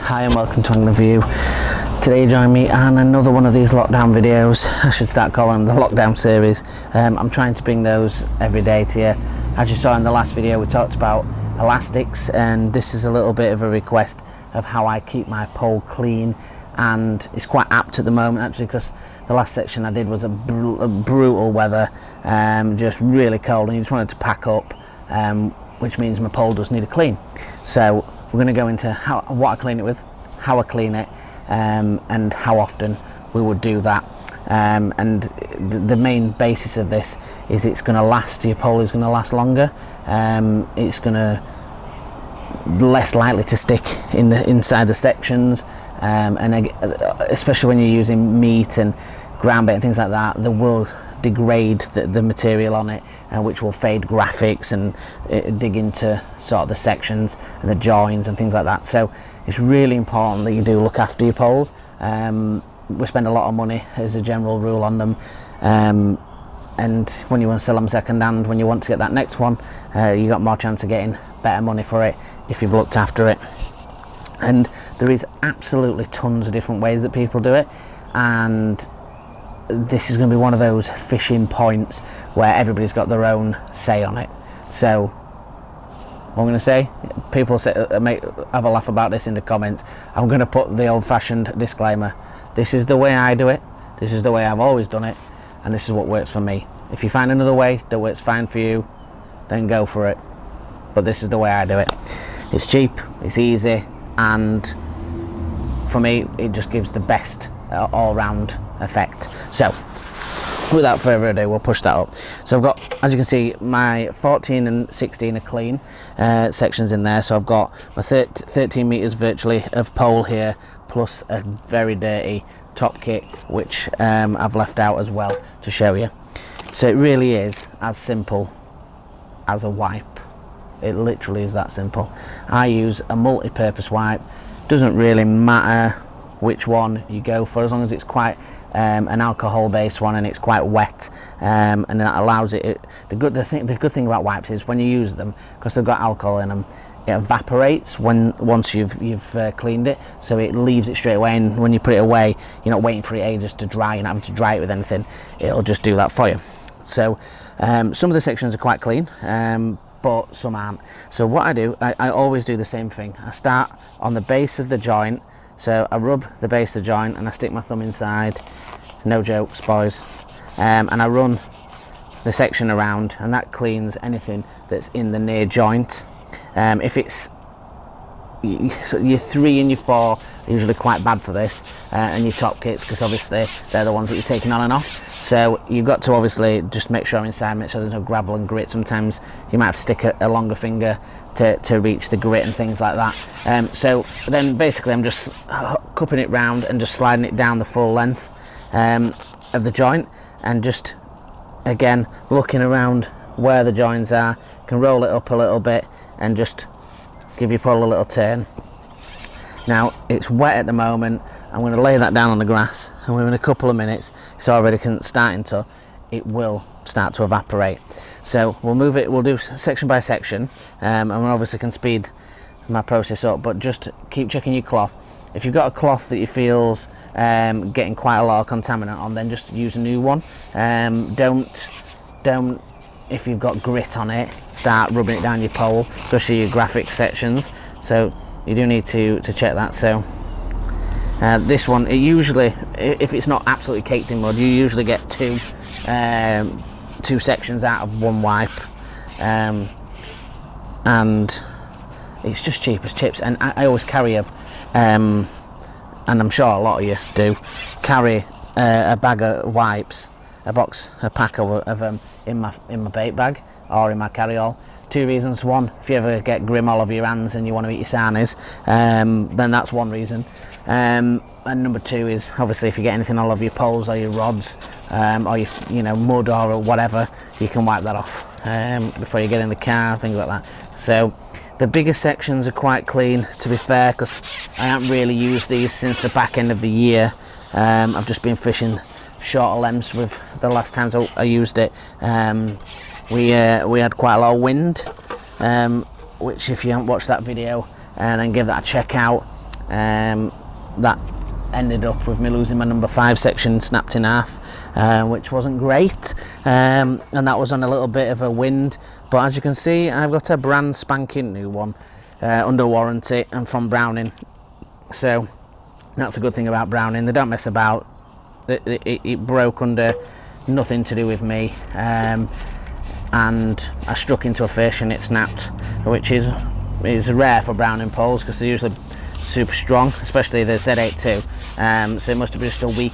Hi and welcome to Angler View. Today join me on another one of these lockdown videos. I should start calling them the lockdown series. I'm trying to bring those every day to you. As you saw in the last video, we talked about elastics, and this is a little bit of a request of how I keep my pole clean, and it's quite apt at the moment actually, because the last section I did was a brutal weather, just really cold, and you just wanted to pack up, which means my pole does need a clean. So we're going to go into what I clean it with, how I clean it, and how often we would do that. And the main basis of this is it's going to last, your pole is going to last longer. It's going to less likely to stick in the inside the sections, and especially when you're using meat and ground bait and things like that, they will degrade the material on it, which will fade graphics and dig into sort of the sections and the joins and things like that. So it's really important that you do look after your poles. We spend a lot of money as a general rule on them, and when you want to sell them second hand, when you want to get that next one, you got more chance of getting better money for it if you've looked after it. And there is absolutely tons of different ways that people do it, and this is going to be one of those fishing points where everybody's got their own say on it. So what I'm going to say, people say, have a laugh about this in the comments. I'm going to put the old-fashioned disclaimer. This is the way I do it, this is the way I've always done it, and this is what works for me. If you find another way that works fine for you, then go for it, but this is the way I do it. It's cheap, it's easy, and for me it just gives the best all-round effect. So without further ado, we'll push that up. So I've got, as you can see, my 14 and 16 are clean sections in there. So I've got my 13 meters virtually of pole here, plus a very dirty top kit, which I've left out as well to show you. So it really is as simple as a wipe. It literally is that simple. I use a multi-purpose wipe. Doesn't really matter which one you go for, as long as it's quite an alcohol based one and it's quite wet, and that allows it. The good thing about wipes is when you use them, because they've got alcohol in them, it evaporates once you've cleaned it, so it leaves it straight away, and when you put it away, you're not waiting for it ages to dry. You're not having to dry it with anything. It'll just do that for you. So some of the sections are quite clean, but some aren't. So what I do, I always do the same thing. I start on the base of the joint. So I rub the base of the joint and I stick my thumb inside, no jokes boys, and I run the section around, and that cleans anything that's in the near joint. If it's your 3 and your 4 are usually quite bad for this, and your top kits, because obviously they're the ones that you're taking on and off. So you've got to obviously just make sure inside, make sure there's no gravel and grit. Sometimes you might have to stick a longer finger to reach the grit and things like that. So then basically I'm just cupping it round and just sliding it down the full length of the joint, and just again looking around where the joins are. You can roll it up a little bit and just give your pole a little turn. Now it's wet at the moment. I'm going to lay that down on the grass, and within a couple of minutes it's already it will start to evaporate. So we'll move it, we'll do section by section, and we obviously can speed my process up, but just keep checking your cloth. If you've got a cloth that you feel's getting quite a lot of contaminant on, then just use a new one. Don't, if you've got grit on it, start rubbing it down your pole, especially your graphic sections. So you do need to check that. So this one, it usually, if it's not absolutely caked in mud, you usually get two sections out of one wipe, and it's just cheap as chips. And I always carry and I'm sure a lot of you do, carry a bag of wipes, a pack of them in my bait bag or in my carry-all. 2 reasons. One, if you ever get grim all over your hands and you want to eat your sarnies, then that's one reason. And number 2 is obviously if you get anything all over your poles or your rods, or your mud or whatever, you can wipe that off before you get in the car, things like that. So the bigger sections are quite clean, to be fair, because I haven't really used these since the back end of the year. I've just been fishing shorter lengths with the last times I used it. We had quite a lot of wind, which if you haven't watched that video, then give that a check out. that ended up with me losing my number 5 section, snapped in half, which wasn't great, and that was on a little bit of a wind. But as you can see, I've got a brand spanking new one under warranty and from Browning, so that's a good thing about Browning. They don't mess about. It broke under nothing to do with me, and I struck into a fish and it snapped, which is rare for Browning poles because they're usually super strong, especially the Z82, so it must have been just a weak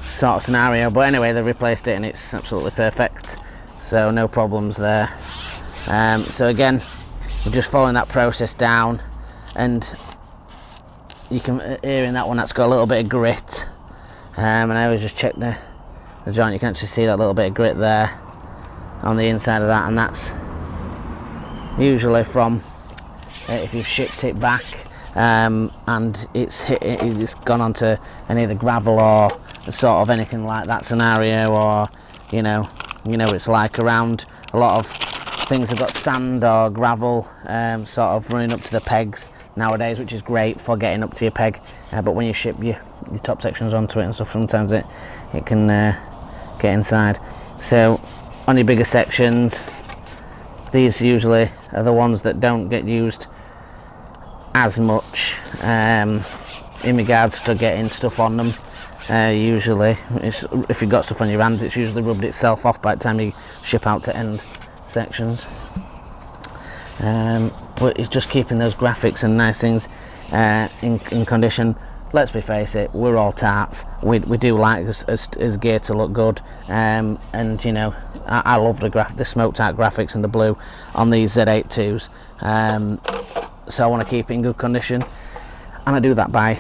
sort of scenario. But anyway, they replaced it and it's absolutely perfect, so no problems there. So again, we're just following that process down, and you can hear in that one that's got a little bit of grit, and I always just check the joint. You can actually see that little bit of grit there on the inside of that, and that's usually from if you've shipped it back and it's gone onto any of the gravel or sort of anything like that scenario, or you know what it's like around a lot of things have got sand or gravel sort of running up to the pegs nowadays, which is great for getting up to your peg, but when you ship your top sections onto it and stuff, sometimes it can get inside. So on your bigger sections, these usually are the ones that don't get used as much in regards to getting stuff on them. Usually if you've got stuff on your hands, it's usually rubbed itself off by the time you ship out to end sections, but it's just keeping those graphics and nice things in condition. Let's be face it, we're all tarts. We do like as gear to look good, and you know, I love the smoked out graphics and the blue on these Z82s, so I want to keep it in good condition, and I do that by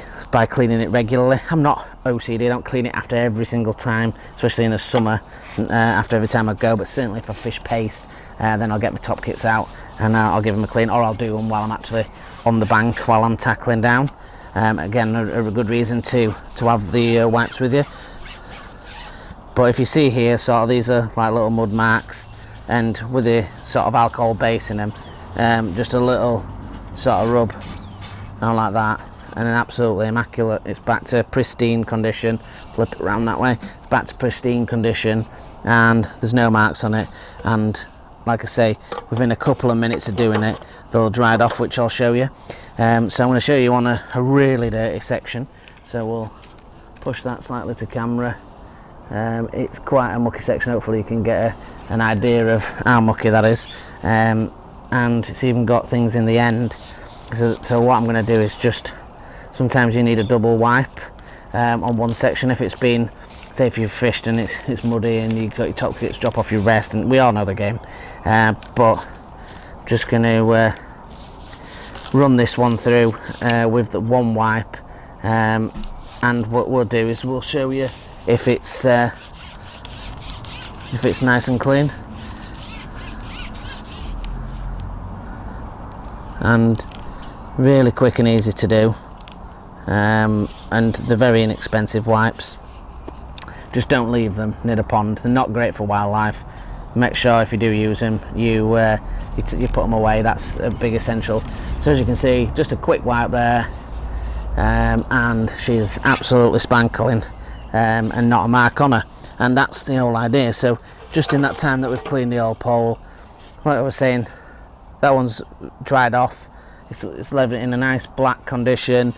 cleaning it regularly. I'm not OCD, I don't clean it after every single time, especially in the summer, after every time I go, but certainly if I fish paste, then I'll get my top kits out and I'll give them a clean, or I'll do them while I'm actually on the bank while I'm tackling down. Again, a good reason to have the wipes with you. But if you see here, sort of these are like little mud marks, and with the sort of alcohol base in them, just a little sort of rub on like that, and then absolutely immaculate. It's back to pristine condition. Flip it around that way, it's back to pristine condition, and there's no marks on it. And like I say, within a couple of minutes of doing it, they'll dried off, which I'll show you. So I'm going to show you on a really dirty section, so we'll push that slightly to camera. It's quite a mucky section. Hopefully you can get an idea of how mucky that is, and it's even got things in the end. So what I'm going to do is just, sometimes you need a double wipe on one section if it's been, say if you've fished and it's muddy and you've got your top kits drop off your rest, and we all know the game, but I'm just going to run this one through with the one wipe, and what we'll do is we'll show you if it's nice and clean, and really quick and easy to do, and they're very inexpensive wipes. Just don't leave them near the pond. They're not great for wildlife. Make sure if you do use them, you put them away. That's a big essential. So as you can see, just a quick wipe there, and she's absolutely spankling, and not a mark on her. And that's the whole idea. So just in that time that we've cleaned the old pole, like I was saying, that one's dried off. It's left in a nice black condition,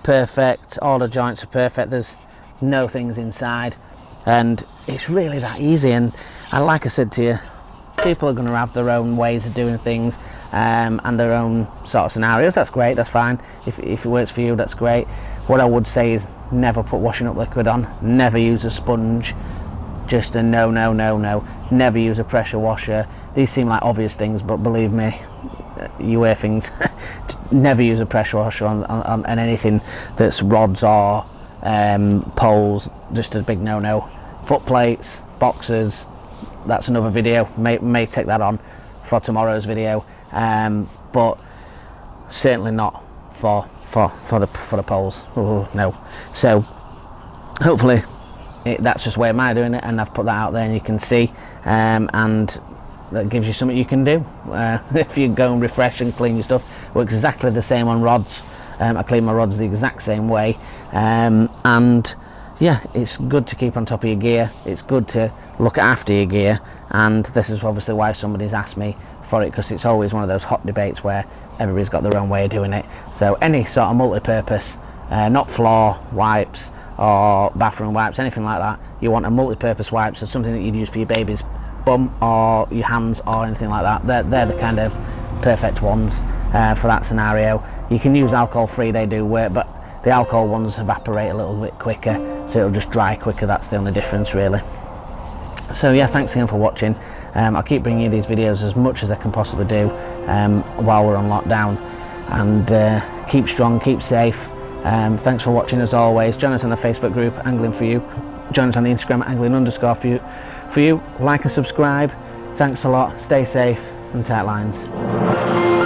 perfect. All the joints are perfect. There's no things inside, and it's really that easy. And like I said to you, people are going to have their own ways of doing things, and their own sort of scenarios. That's great, that's fine. If it works for you, that's great. What I would say is never put washing up liquid on, never use a sponge, just a no. Never use a pressure washer. These seem like obvious things, but believe me, you wear things. Never use a pressure washer on anything that's rods or poles. Just a big no. Foot plates, boxes, that's another video. May take that on for tomorrow's video, but certainly not for the poles. Ooh, no. So hopefully that's just the way I'm doing it, and I've put that out there and you can see, and that gives you something you can do if you go and refresh and clean your stuff. Works exactly the same on rods I clean my rods the exact same way, and yeah, it's good to keep on top of your gear. It's good to look after your gear, and this is obviously why somebody's asked me for it, because it's always one of those hot debates where everybody's got their own way of doing it. So any sort of multi-purpose, not floor wipes or bathroom wipes, anything like that, you want a multi-purpose wipe, so something that you'd use for your baby's bum or your hands or anything like that. They're the kind of perfect ones for that scenario. You can use alcohol free, they do work, but the alcohol ones evaporate a little bit quicker, so it'll just dry quicker. That's the only difference really. So yeah, thanks again for watching. I'll keep bringing you these videos as much as I can possibly do while we're on lockdown, and keep strong, keep safe. Thanks for watching as always. Join us on the Facebook group Angling For You. Join us on the Instagram angling_for you. Like and subscribe. Thanks a lot, stay safe and tight lines.